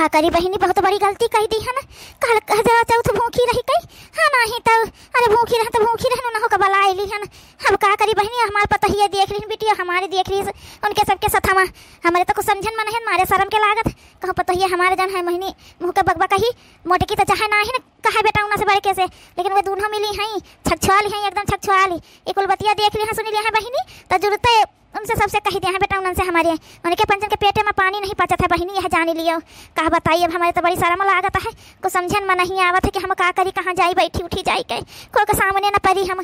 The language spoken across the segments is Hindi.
का करी बहिनी, बहुत बड़ी गलती कही दी है ना। कल कह चौथ भूखी रही कई, हाँ नहीं तो अरे भूखी रह तो भूखी रह ना हो का बला आईली है ना। अब का करी बहिनी, हमारे पता ही देख रही बिटिया, हमारी देख रही उनके सबके सथमा, हमारे तो कुछ समझन मन है, हमारे शर्म के लागत कहो पता ही हमारे जन है महीनी मुँह के बकबक कही मोटे की तो चाहे ना ही ना कहा बेटा उना से बड़े कैसे, लेकिन वे दोनों मिली हैं छछुआली हैं एकदम छछुआली। एक बतिया देख ली है सुनी ली है बहिनी, तो जरूरत है उनसे सबसे कही दिया है बेटा उनसे हमारे उनके पंचन के पेटे में पानी नहीं पचत है बहिनी, यह जानी लियो। कहा बताइए अब हमारे तो बड़ी शर्म लागत है, कुछ समझन में नहीं आवत है कि हम का करी, कहाँ जाई बैठी उठी जाई के कोई के सामने न पड़ी। हम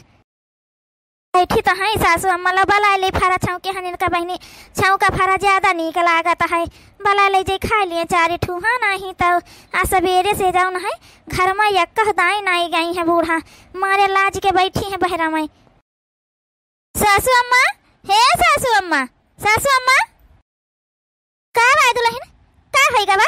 बैठी तो है सासू अम्मा लो बला ले फारा छाऊ के हन इनका बहिनी, छाऊ का फारा ज्यादा नीक लागत है, बला ले जे खा लिए चार ठूहा नहीं तो आ सवेरे से जाऊन है घर में एक दाई नाई गई है बूढ़ा मारे लाज के बैठी है बहरा में। सासू अम्मा, हे सासू अम्मा, सासू अम्मा का भाई दुल्हन का होइगा बा,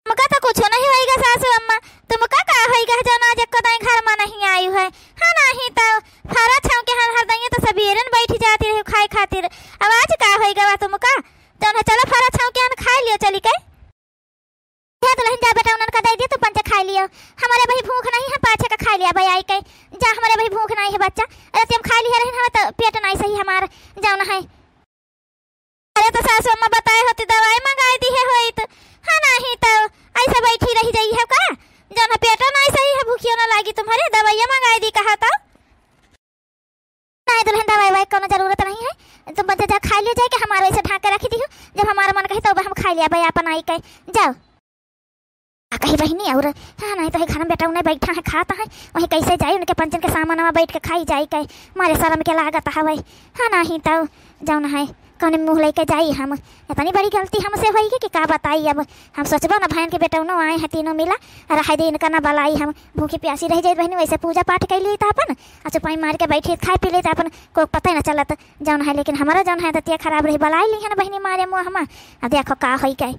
तुमका तो कुछ नहीं होइगा सासू अम्मा, तुमका का होइगा जो ना जक दाई घर में नहीं आई है, हाँ नहीं तो फारा छाऊ के हर दइए तो सबेरन बैठी जाती रहे खाए खातिर, अब आज का होइगा बा तुमका जौन चलो फारा छाऊ के हन खा लियो चली के हे दुल्हन जा बेटा उनन का दे दियो तो पंच खा लियो, हमारे भाई भूख नहीं है पाछे का खा लिया भाई आई के जा, हमारे भाई भूख नहीं है बच्चा, अरे तुम खा लिया रहे हम तो पेट नहीं सही हमार जाना है। अरे तो सासू अम्मा बताए होती दवाई मंगाई दी है होई तो, हाँ नहीं तो ऐसे बैठी रही जाई है का जौन पेट नहीं सही है भूखियो ना लागी तुम्हारे दवाइयां मंगाई दी कहा तो नहीं दुल्हन दवाई वाई कोनो जरूरत नहीं है, तुम बच्चा जा खा लियो जाए के हमारे ऐसे ढाक के रखी दी हो, जब हमारा मन कहे तो हम खा लिया भाई अपन आई के जाओ कही बहिनी। और हाँ नहीं तो घर में बेटा उन्हें बैठा है खाता है वही कैसे जाए उनके पंचन के सामान में बैठ के खाई जाए के मारे शर्म के लागत है भाई, हाँ नहीं तो जाऊन है कौन मुँह लेके जाई हम, इतनी बड़ी गलती हमसे होगी कि का बताई। अब हम सोचबो ना बहन के बेटा उन्हों आए हैं तीनों मिला रहा दिन का ना बलाई, हम भूखी प्यासी रह जाए बहनी वैसे पूजा पाठ कर ली था अपन चुपाई मार के बैठे खाए पी लेते अपन को पता ही ना चलत जौन है, लेकिन हमारा जौन है दतिया खराब रही बलाई ली है ना बहनी मारे मुँह हम, देखो का हो गए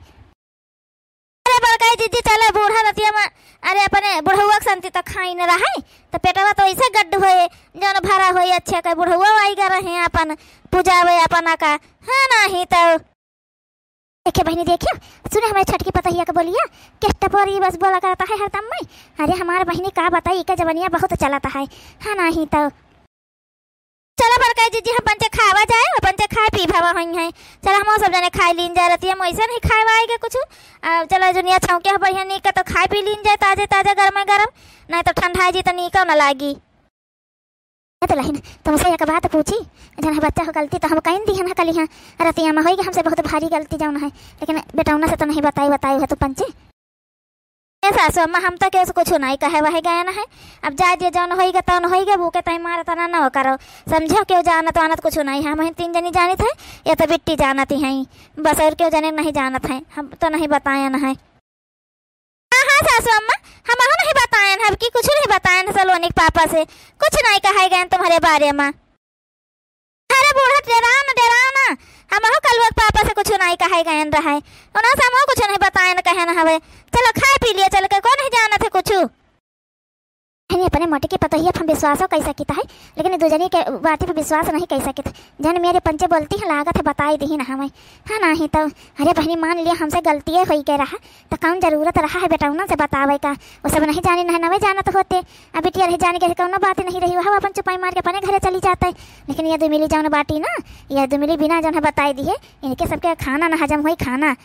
बड़काई दीदी चले बूढ़ा रतिया में, अरे अपने बुढ़उआ संति तो खाई न रहा तो पेटवा तो ऐसे गड्ढ होए जौन भरा होए अच्छे का बुढ़उआ आई गा रहे अपन पूजावे अपन का, हाँ नहीं तो देखे बहनी देखियो सुने हमारे छटकी पतहिया का बोलिया केस्ट पर ये बस बोला करता है हर दम में, अरे हमारे बहनी का बताई का जवनिया बहुत चलाता है, हाँ नहीं तो चलो बड़काई जीजी हम पंचे खावा जाए पंचे खाए पी भावा हुई हैं, चलो हम सब जने खाए लीन जाए रतिया हम ऐसे नहीं खाए आएगा कुछ, चलो दुनिया छौके बढ़िया नीक का तो खाए पी लीन जाए ताजे ताजे गरम गरम, नहीं तो ठंडा जी तो नीक न लागी। तो लहिन तुमसे एक बात पूछी जन है बच्चा हो गलती तो हम कहीं दी है कल यहाँ रतिया में होगी हमसे बहुत भारी गलती जाऊन है, लेकिन बेटा उन्हें से तो नहीं बताई है तो पंचे सासू अम्मा हम तो कैसे कुछ नहीं कहे वही गए ना है, अब जा दिए जौन होगा तौन होगा भूखे तही मारा तना न करो समझो क्यों जानत वानत कुछ नहीं है, हम तीन जनी जानी थे या तो बिट्टी जानती हैं बस और क्यों जने नहीं जानत है, हम तो नहीं बताए न है। हाँ हाँ सासू अम्मा हम नहीं बताए हैं कि कुछ नहीं बताए हैं सलोनी के पापा से कुछ नहीं कहे गए तुम्हारे बारे में, अरे बूढ़ा डराओ ना हम कल पापा से कुछ नहीं कहे गए रहा है उन्होंने से हम कुछ नहीं बताए न कहे न हवे, चलो खा पी लिया चल के कौन नहीं जाना थे कुछ अपने मोटे के पता ही हम विश्वास कैसा किया है, लेकिन दूजनी के बात पर विश्वास नहीं कैसा किया जन मेरे पंचे बोलती है लागत है बताई दी ना हमें, हाँ नहीं तो अरे बहनी मान लिया हमसे गलती है हुई के रहा तो कौन जरूरत रहा है बेटा उन्होंने से बतावे का, वो सब नहीं जाने ना नवे जाना तो होते अब बेटिया रह जाने के कौन बात नहीं रही हम अपन चुपाई मार के अपने घरे चली जाता है, लेकिन ये दो मिली जौन बाटी ना ये दो मिली बिना जौन बताई दी है इनके सबके खाना ना हजम हुई खाना।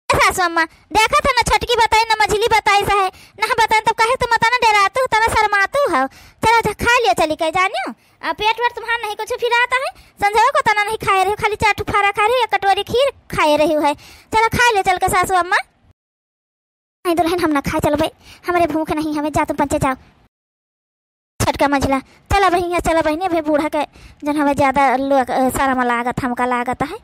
सासू अम्मा देखा था ना छटकी बताई ना मझली बताई सा है ना बताए तब कहे तुम तना डरातू तना शर्मातू हो, चलो खा लियो चली के जानियो पेट वेट तुम्हारा नहीं कुछ फिर आता है संजो को तना नहीं खाए रहे खाली चाट फारा खा रही है कटोरी खीर खाए रही है, चलो खा लियो चल के सासू अम्मा। नहीं दुल्हन हम ना खाए चलो भाई हमारे भूख नहीं हमें जा तुम पंचे जाओ छटका मझला चलो बहनी भाई बूढ़ा के जन हमें ज़्यादा लोग सारा में लागत हमका लागत है,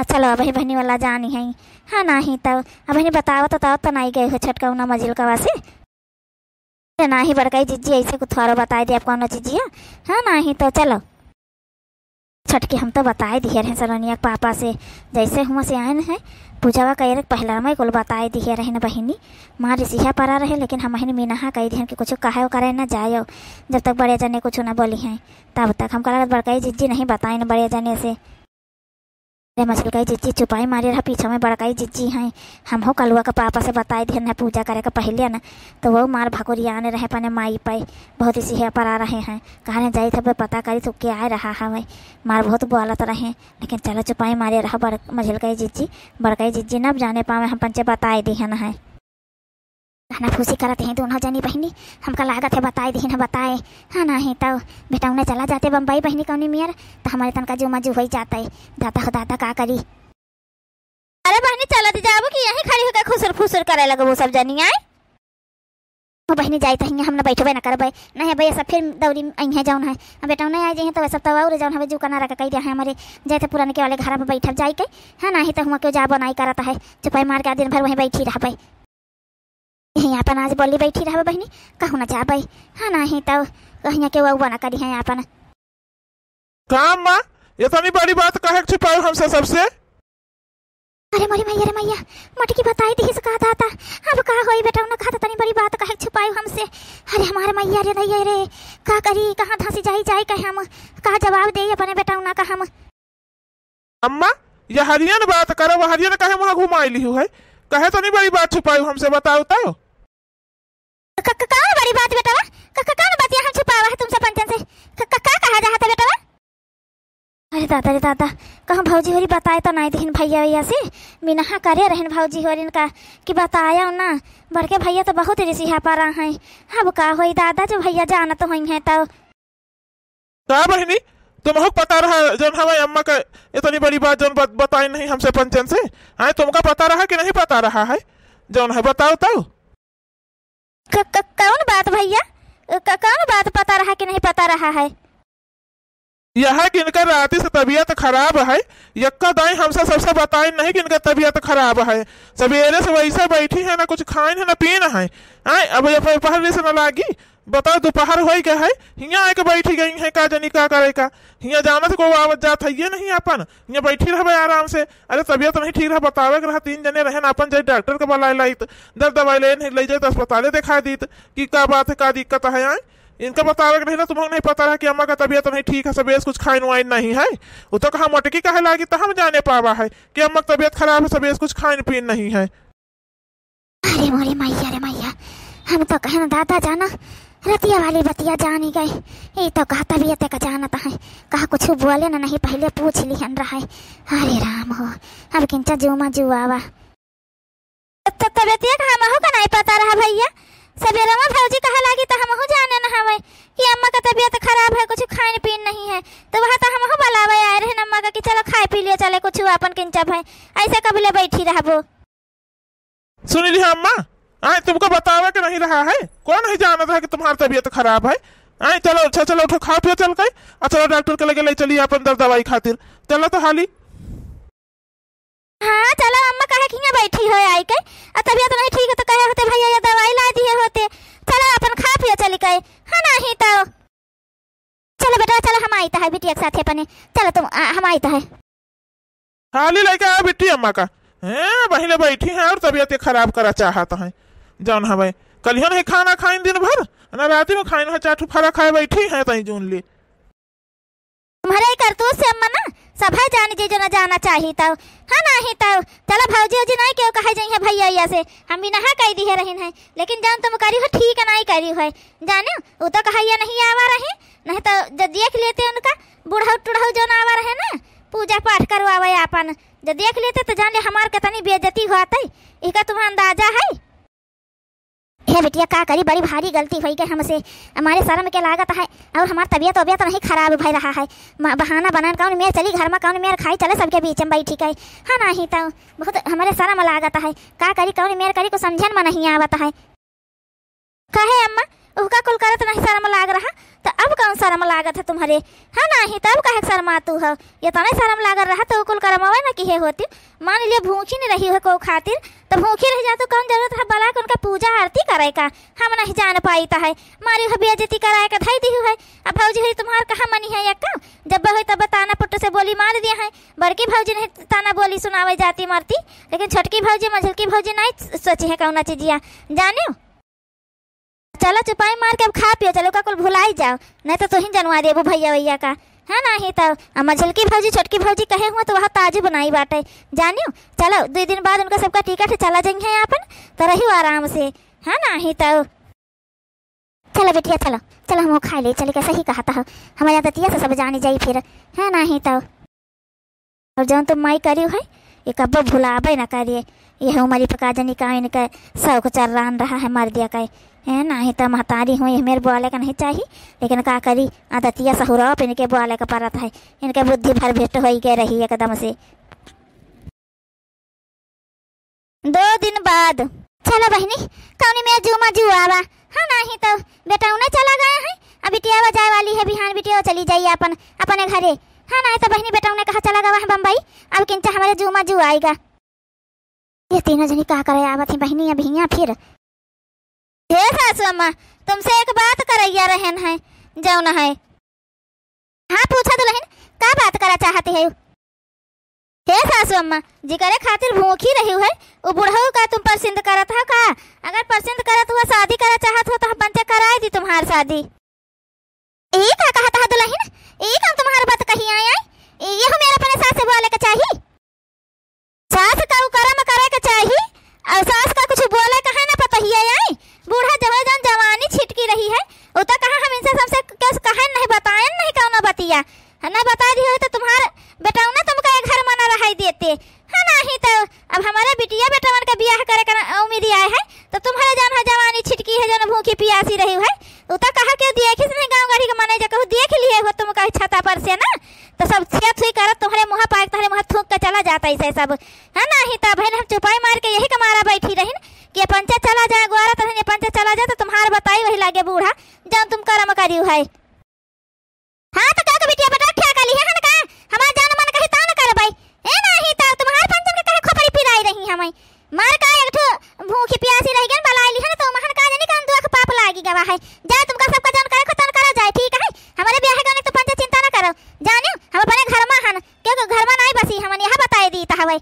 चलो भाई बहनी वाला जानी है, हाँ नहीं तो अब बहनी बताओ तो नहीं गए हो छटका उना मजिल का वासे ना ही बड़काई जीजी ऐसे कुछ थोड़ा बताए दिए कौन चीजिया, हाँ नहीं तो चलो छटके हम तो बताए दिए रहे सलोनिया के पापा से जैसे हुआ से आए हैं पूजावा कह रहे पहला में कुल बताए दिए रहे न बहिनी माँ रिसिहा परा रहे, लेकिन हम बहनी मीना कह दिए कि कुछ कहे करे ना जायो जब तक बड़े जने कुछ ना बोली हैं तब तक हमको लगत बड़काई जीजी नहीं बताए न बड़े जने से मछली कही जिज्जी चुपाई मारे रहा पीछे में बड़काई जिज्जी हैं। हम हो कलुआ का पापा से बताई दिए न पूजा करे का पहले न तो वो मार भकुरिया आने रहे पने माई पाई बहुत इसी है पर आ रहे हैं कहाँ जाई थे पता करी तो क्या आ रहा है भाई मार बहुत बोलत रहे लेकिन चलो चुपाई मारे रहा मछली कही जिज्जी बड़काई जिज्जी नब जाने पावे हम पंचे बताए दिए न है कहना फूसी करते हैं दोनों जनी बहनी हमका लागत है बताए दी न बताए हाँ नहीं तो बेटा उन्हें चला जाते बम्बई बहनी कौनी मियर तो हमारे तनका जो मजू हो जाता है दादा हो दादा का करी अरे बहनी चला दी जाओ कि यहीं खड़ी होकर खुसर फुसर करे लगे वो सब जनी आए वो बहनी जाए तो हमने बैठे न करबे नहीं भैया सब फिर दौड़ी अं जौन है बेटा नहीं आ जाइए तो सब तो और जौन है जो कना रख कही है हमारे जैसे पुराने के वाले घर में बैठा जाए के हाँ नहीं तो हुआ क्यों जा बनाई करता है चुपाई मार के दिन भर वहीं बैठी रह भाई यहाँ पर आज बोली बैठी रह बहनी कहूँ न जा भाई हाँ नहीं तो कहीं के वो बना करी है यहाँ पर काम माँ ये तो नहीं बड़ी बात कहे छिपाओ हमसे सबसे अरे रे मैया मटकी बताई थी इसका था अब का होई बेटा उन्हें कहा तनी बड़ी बात कहे छुपाई हमसे अरे हमारे मैया रे दैया रे का करी कहाँ धंसी जाई जाए कहे हम का जवाब दे अपने बेटा उन्हें का हम अम्मा ये हरियन बात करो वो हरियन कहे वहाँ घुमाई ली है कहे तो नहीं बड़ी बात छुपाई हमसे बताओ तो कौन बड़ी बात बेटा कौन बात यहाँ छुपावा है तुमसे पंचन से कहा जा था बेटा अरे दादा कहाँ भौजी होरी बताए तो नहीं दिन भैया भैया से बिना करे रहन भौजी होरी का कि बताया ना बड़के भैया तो बहुत ऋषि पा रहा है अब का होई दादा जो भैया जाना तो हुई है तो क्या बहनी तुम हो पता रहा जन हमारे अम्मा का इतनी बड़ी बात जन बताई नहीं हमसे पंचन से हाँ तुमका पता रहा कि नहीं पता रहा है जौन है बताओ तो कौन बात भैया कौन बात पता रहा कि नहीं पता रहा है यह कि इनका रात से तबीयत खराब है यक्का दाई हमसे सबसे बताए नहीं कि इनका तबीयत खराब है सवेरे से वैसे बैठी है ना कुछ खाए है ना पीना है अब पहले से न लागी बताओ दोपहर हो गया है हियाँ आके बैठी गई है का जनी का करे का हियाँ जाना तो कोई आवत जात है ये नहीं अपन हियाँ बैठी रहे आराम से अरे तबीयत नहीं ठीक रहा बतावे रहा 3 जने रहे अपन जाए डॉक्टर के बुलाए लाई दर दवाई ले जाए तो अस्पताले दिखा दी कि क्या बात है क्या दिक्कत है आए इनका बतावे नहीं ना तुम्हें नहीं पता रहा कि अम्मा का तबीयत नहीं ठीक है सबेस कुछ खाइन वाइन नहीं है वो तो कहा मटकी कहे लागी तो हम जाने पावा है कि अम्मा की तबीयत खराब है सबेस कुछ खाइन पीन नहीं है अरे मोरे मैया रे मैया हम तो कहे दादा जाना रतिया वाली बतिया जानी गई ये तो कहा तबीयत का जानता है कहा कुछ बोले ना नहीं पहले पूछ लिहन रहा है अरे राम हो अब किंचा जुमा जुआवा तबीयत का हम हो का नहीं पता रहा भैया सवेरे में भौजी कहा लागी तो हम हो जाने ना हवे कि अम्मा का तबीयत खराब है कुछ खाने पीन नहीं है तो वहाँ तो हम हो बुलावे आए रहे अम्मा का कि चलो खाए पी लिया चले कुछ अपन किंचा भाई ऐसे कभी ले बैठी रहबो सुन ली अम्मा आए तुमको बतावे कि नहीं रहा है कौन नहीं जाना था कि तुम्हारी तबीयत खराब है आए चलो अच्छा चलो उठो खा पियो चल गए चलो डॉक्टर के लगे ले चलिए अपन दवाई खातिर चलो तो हाली हाँ चलो अम्मा कहे कि यहाँ बैठी हो आई के तबीयत नहीं ठीक है तो कहे होते भैया ये दवाई ला दिए होते चलो अपन खा पियो चली गए हाँ नहीं तो चलो बेटा चलो हम आई तो है बिटिया के साथ अपने चलो तुम हम आई तो है हाली लेके आ बिट्टी अम्मा का बहने बैठी है और तबीयत खराब करा चाहता है जौन हमें कल नहीं खाना खाइन दिन भर ना रात में खाइन है चाटू फरा खाए बैठी है तही जून ली तुम्हारे करतूत से अम्मा ना सब है जाने जे जो ना जाना चाहिए तो हाँ नहीं तो चलो भौजी जी नहीं क्यों कहे जाइए भैया से हम भी नहा कह दी है रही है लेकिन जान तुम करी हो ठीक है नहीं करी हो जाने वो तो कहिया नहीं आवा रहे नहीं तो जब देख लेते उनका बूढ़ा टूढ़ा जो ना आवा रहे ना पूजा पाठ करवावे अपन जब देख लेते तो जान ले हमार कितनी बेइज्जती होता इसका तुम्हें अंदाजा है हे बिटिया का करी बड़ी भारी गलती हुई के हमसे हमारे शर्म के लागत है और हमारी तबीयत नहीं खराब भई रहा है बहाना बनान कौन मेरे चली घर में कौन मेरे खाई चले सबके बीच में बैठी गई हाँ नहीं तो बहुत हमारे शर्म लागत है का करी कौन मेरे करी को समझन में नहीं आवत है कहे अम्मा उसका कुल करत नहीं शर्म लाग रहा तो अब कौन शर्म लागत है तुम्हारे हाँ नहीं तब कहे शर्मा तू है ये तो नहीं शर्म लाग रहा तो कुल करमावे ना कि होती मान लिया भूखी नहीं रही है को खातिर तो भूखी रह जाते कौन जरूरत है बला उनका पूजा आरती करे का हम नहीं जान पाई है मारी बेइज्जती कराए का धई दी है अब भौजी हुई तुम्हार कहाँ मनी है यक्का जब हो तब ताना पुट से बोली मार दिया है बड़की भौजी नहीं ताना बोली सुनावे जाती मारती लेकिन छोटकी भौजी मझलकी भौजी नहीं सोची है कौन चीजिया जाने चलो चुपाई मार के अब खा पियो चलो का कुल भुलाई जाओ नहीं तो ही जनवा देबो भैया भैया का हाँ नहीं तो मझलकी भौजी छोटकी भौजी कहे हुआ तो वहाँ ताजी बनाई बाटे जानियो। चलो 2 दिन बाद उनका सबका टिकट चला जाएंगे अपन तो रही आराम से। हाँ नहीं तो चलो बेटिया चलो चलो हम खा ले चले कैसा ही कहता हो हमारे दतिया से सब जानी जाई फिर। है नहीं तो और जौन तुम माई करी है ये कब भुलाबे ना करिए। ये हमारी पका जनी का इनका शौक चल रहा है मर दिया का है नहीं तो महतारी हूँ ये मेरे बोले का नहीं चाहिए लेकिन का करी आदतिया सहुराप इनके बोले का परत है इनके बुद्धि भर भेस्ट हो गए रही एकदम से। 2 दिन बाद चलो बहनी कौनी में जुमा जुआवा। हाँ नहीं तो बेटा उन्हें चला गया है अब बिटिया जाए वाली है बिहान बिटिया चली जाइए अपन अपने घरे। हाँ नहीं तो बहनी बेटा उन्हें कहा चला गया है बम्बई अब किंचा हमारे जुमा जू आएगा। ये तीनों जनी क्या करे आवत ही बहनी अब हिया फिर। हे सासू अम्मा तुमसे एक बात करैया रहन है जौन है। हाँ पूछा दुल्हन क्या बात करा चाहती है। हे सासू अम्मा जी करे खातिर भूखी रही है वो बुढ़ऊ का तुम पसंद करत हो का। अगर पसंद करत हुआ शादी करा चाहत हो तो हम पंचे कराए दी तुम्हारी शादी। ये क्या कहता है दुल्हन ये कौन तुम्हारी बात कही आया ये हो मेरे अपने सास से बोले का चाहिए। सास का कर्म करे का चाहिए और सास का कुछ बोले का है ना पता ही आई। बूढ़ा जवान जवानी छिटकी रही है वो तो कहा हम इनसे सबसे कैसे कहा नहीं बताए नहीं कौन बतिया ना बता दी हो तो तुम्हारे बेटा ने तुमका एक घर मना रहा देते है नहीं तो अब हमारे बिटिया बेटा का ब्याह करे का उम्मीद आए है तो तुम्हारे जान है जवानी छिटकी है जो भूखी प्यासी रही है वो तो कहा क्यों देखी नहीं गाँव गाड़ी का मने कहूँ देख लिए हो तुम कहीं छता पर से ना तो सब छेत हुई कर तुम्हारे मुँह पाए तुम्हारे मुँह थूक के चला जाता ऐसे सब है नहीं तो बहन हम चुपाई मार के यही कमारा बैठी रही कि पंचायत चला जाए ग्वारा तो पंचायत चला जाए तो तुम्हारे बताई वही लागे बूढ़ा जब तुम कर्म करी है। हाँ तो क्या बिटिया बेटा क्या कली है ना का हमारा जान मन कही ता न कर भाई ए नहीं तो तुम्हारे पंचम के कहे खोपड़ी पिराई रही हमें मार का एक ठो भूखी प्यासी रह गन बलाई ली है तो महन का जानी कान दुख पाप लागी गवा है जा तुमका सबका जान करे खतन करा जाए ठीक है हमारे ब्याह का तो पंचायत चिंता न करो जानियो हम अपने घर में हन क्योंकि घर में नहीं बसी हमन यहां बताई दी ता हवे।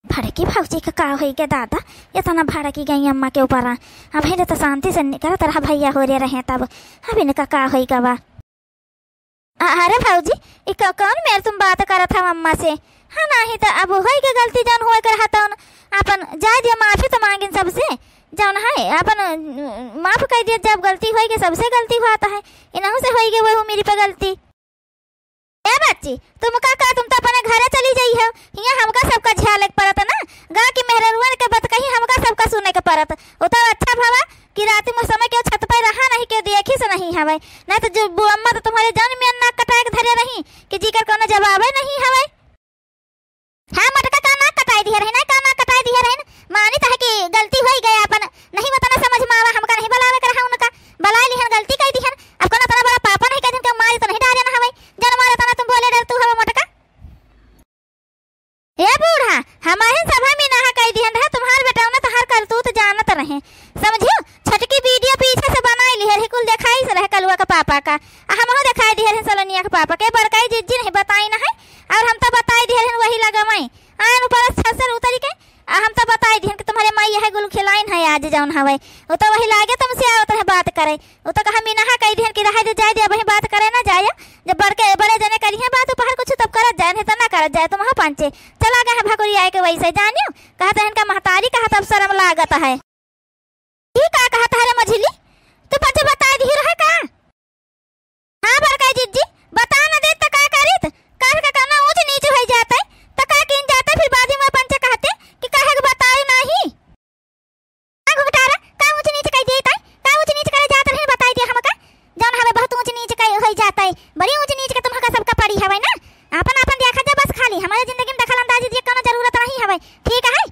भड़की भौजी का होई के दादा इतना भड़की गई अम्मा के ऊपर अब है तो शांति से निकल तरह भैया हो रहे तब अब इनका का होई गवा। अरे भौजी एक कौन मेरे तुम बात करत था अम्मा से। हाँ नहीं तो अब होई के गलती जौन होए कर हता अपन जाय दिया माफी तो मांगिन सबसे जौन है अपन माफ कर दिया जब गलती होई के सबसे गलती होता है इनहु से होई के वो मेरी पे गलती। ए बच्ची तुम का तुम तो अपने घरे चली जाई हो यहाँ हमका सबका झ्याल के परत ना गाँव की मेहररुआ के बात कही हमका सबका सुने के परत वो तो अच्छा भावा कि रात में समय क्यों छत पर रहा नहीं क्यों देखी से नहीं हवे नहीं तो जो अम्मा तो तुम्हारे जान में नाक कटाए के धरे नहीं कि जी कर कोनो जवाब नहीं हवे। हाँ मटका का नाक कटाई दिया रही ना का नाक कटाई दिया रही मानी तो है कि गलती हो गई अपन नहीं बताना समझ में आवा हमका नहीं बुलावे कर उनका बला लिहन गलती कई दिहन अब कोनो तना बड़ा पापा नहीं कह दिन मारी तो नहीं डाले ना हवे जन मारे तना तुम बोले डर तू हवे मटका। ए बूढ़ा हमारे सभा में ना कह दिहन रहा तुम्हारे बेटा ने तो हर करतूत जानत रहे समझियो छटकी वीडियो पीछे से बनाई ली है कुल दिखाई से रह कलुआ का पापा का हमहु दिखाई दिए रहे सलोनिया के पापा के बड़काई जिज्जी नहीं बताई ना है और हम तो बताई दिए रहे वही लगा मैं आन ऊपर छसर उतरी के हम तो बताई दिए कि तुम्हारे माई यह गुल खिलाइन है आज जौन हवे वो तो वही लागे तुमसे आवत है बात करे वो तो कहा मीना कह दिए कि रह दे जाए दे वही बात करे ना जाए जब बड़े जने करिए बात ऊपर कुछ तब करत जाए तो ना करत जाए तुम वहाँ पंचे चला गए भकुरी आए के वैसे जानियो कहते हैं इनका महतारी कहा तब शर्म लागत है ठीक का कहता है मझिली तू पंचे बता दी रहे का। हाँ बड़का जिज्जी बता ना दे तो का करित कर का करना ऊंच नीच हो जाता है तो का किन जाता फिर बाद में पंचे कहते कि काहे के बताई नहीं आ घुटारा का ऊंच नीच कह देता है का ऊंच नीच करे जात नहीं बताई दिया हमका जौन हमें बहुत ऊंच नीच कह हो जाता है बड़ी ऊंच नीच के तुमका सबका पड़ी हवे ना अपन अपन देखा जा बस खाली हमारे जिंदगी में दखल अंदाजी की कोनो जरूरत नहीं हवे ठीक है।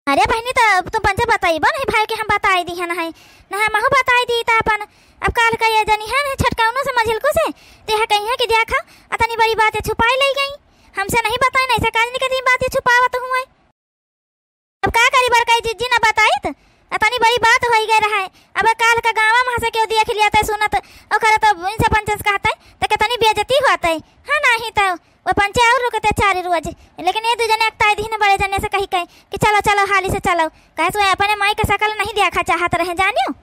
अरे बहनी तो तुम पंचे बताई बन भाई के हम बताई दी है ना महू बताई दी था अपन अब काल का ये जनी है छटकाउनो से मझिलको से ते है कहीं है कि देखा अतनी बड़ी बातें छुपाई ले गई हमसे नहीं बताई नहीं सरकार ने कदी बातें छुपावत हुए अब का करी बड़काई जिज्जी ना बताई तो अतनी बड़ी बात हो गई रहा है अब काल का गाँव में से क्यों देख लिया सुनत और तो इनसे पंचायत कहता है तो कितनी बेइज्जती होता है। हाँ नहीं तो वो पंचे और रुकते 4 रोज लेकिन ये 2 जने एकता दिन बड़े जने से कही कि चलो चलो हाली से चलो कैसे अपने माई का शकल नहीं देखा चाहत रहे जानियो।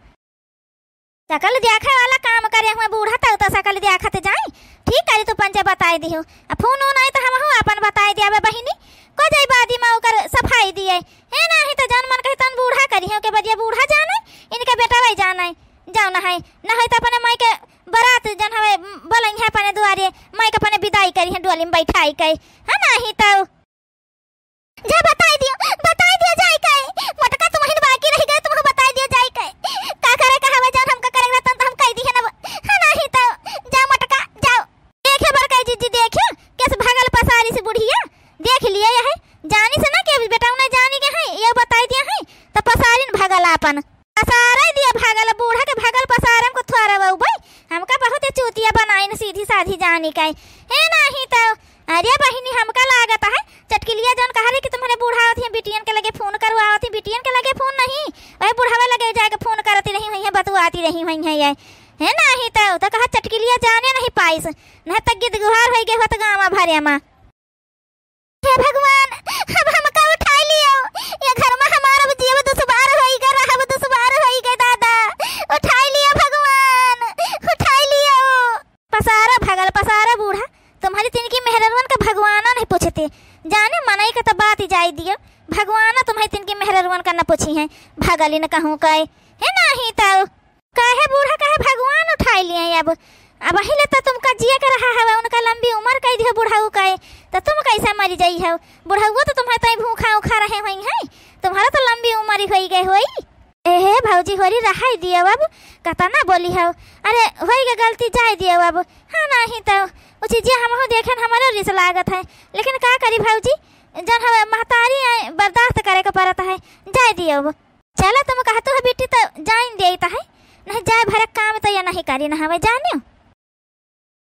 सकल देखा वाला काम करे हुआ बूढ़ा तक तो सकल देखत जाई। ठीक करे तो पंचे बताई दियो आ फोन हो नहीं तो हम अपन बताई दियावे बहिनी को जाई बादी में ओकर सफाई दिए है नहीं तो जान मन कहे तन बूढ़ा करी हो के बदिया बूढ़ा जाने इनके बेटा वही जाना जाओ ना है तो अपने माई के बारात जन हवे बोलई है अपने दुआरे माई के अपने विदाई करी है डोली में बैठाई के है नहीं तो जा बताई दियो जाई के मोटका तुम हिन बाकी रह गए तुम बताई दियो जाई के का करे का हवे जान हमका करे तन तो हम कह दी है ना है नहीं तो जा मोटका जाओ देखे बर कह जी देखे कैसे भागल पसारी से बुढ़िया देख लिया है जानी से ना के बेटा उन्हें जानी के है ये बताई दिया है तो पसारिन भागल अपन पसारा दिया भागल बूढ़ा के भागल पसारम को थोड़ा बाऊ भाई हमका बहुत चूतिया बनाई सीधी साधी जानी का है नहीं तो अरे बहिनी हमका लागत है चटकिलिया जन कहा कि तुम्हारे बूढ़ा होती है बिटियन के लगे फोन करवा होती बिटियन के लगे फोन नहीं वही बुढ़ावे लगे जाके फोन करती रही हुई है बतुआती रही हुई है ये है नहीं तो कहा चटकिलिया जाने नहीं पाइस न तक गिद गुहार हो गए हो तो गाँव भरे माँ हे भगवान अब हमका उठा लियो ये घर में हमारा जीव दुश्वार होई गए रहब दुश्वार होई गए दादा उठा लियो भगवान उठा लियो पसारा भगल पसारा बूढ़ा तुम्हारी तिनकी मेहरवन का भगवाना नहीं पूछते जाने मनाई का तो बात ही जाई दियो भगवाना तुम्हारी तिनकी मेहरवन का न पूछी है भगली न कहूँ कहे है नहीं तो कहे बूढ़ा कहे भगवान उठा लिए अब हिले तो तुमका जिया कर रहा है उनका लंबी उम्र कह दियो बुढ़ाऊ का तो तुम कैसे मरी जाई हो बुढ़ाऊ तो तुम्हारे तो भूखा उखा रहे हुई है तुम्हारा तो लंबी उम्र हो गई होई एहे भौजी होरी रहाई दियो अब कता ना बोली हो अरे होई के गलती जाय दियो अब हाँ नहीं तो वो चीज़ें हम देखे हमारे रिस लागत है लेकिन का करी भौजी जन हम महतारी बर्दाश्त करे के पड़ता है जाय दियो अब चलो तुम कहते हो बेटी तो जान देता है नहीं जाए भरक काम तो या नहीं करी ना हमें जानियो।